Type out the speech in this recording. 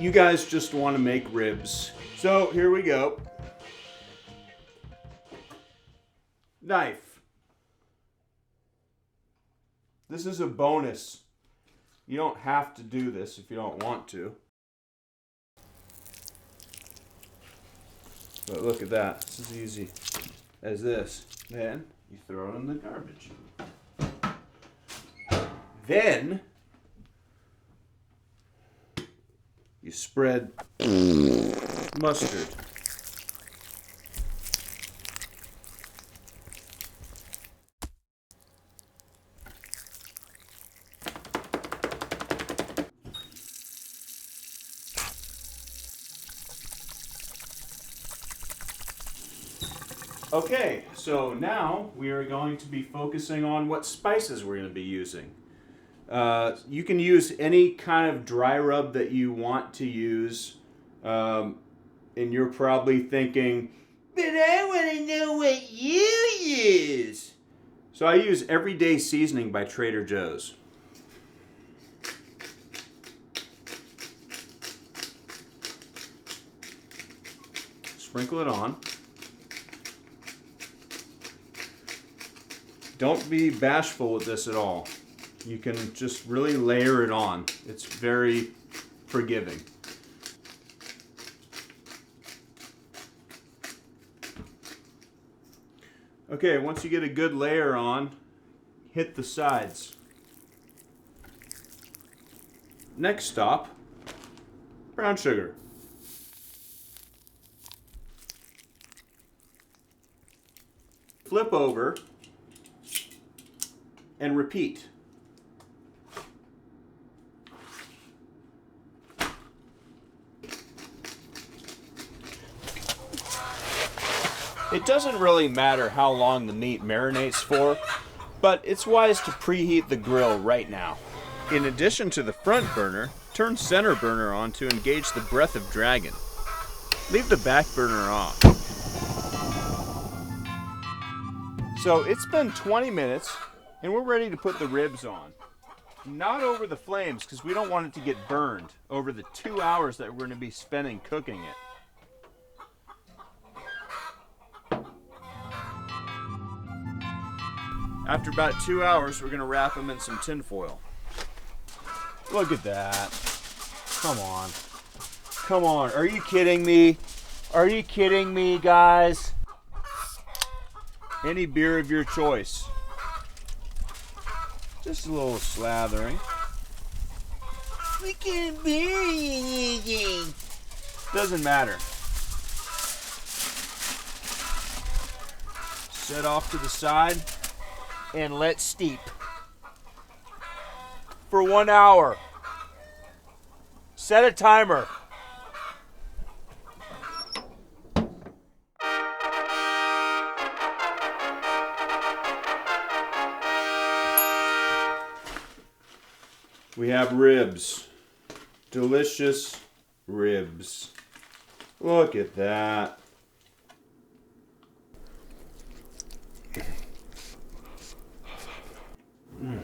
you guys just want to make ribs. So here we go. Knife. This is a bonus. You don't have to do this if you don't want to. But look at that. It's as easy as this. Then you throw it in the garbage. Then you spread mustard. Okay, so now we are going to be focusing on what spices we're going to be using. You can use any kind of dry rub that you want to use. And you're probably thinking, but I want to know what you use. So I use Everyday Seasoning by Trader Joe's. Sprinkle it on. Don't be bashful with this at all. You can just really layer it on. It's very forgiving. Okay, once you get a good layer on, hit the sides. Next stop, brown sugar. Flip over and repeat. It doesn't really matter how long the meat marinates for, but it's wise to preheat the grill right now. In addition to the front burner, turn center burner on to engage the breath of dragon. Leave the back burner off. So it's been 20 minutes and we're ready to put the ribs on. Not over the flames because we don't want it to get burned over the 2 hours that we're going to be spending cooking it. After about 2 hours, we're going to wrap them in some tin foil. Look at that. Come on. Come on. Are you kidding me? Are you kidding me, guys? Any beer of your choice. Just a little slathering. What kind of beer are you using? Doesn't matter. Set off to the side and let steep for 1 hour. Set a timer. We have ribs. Delicious ribs. Look at that. Mm.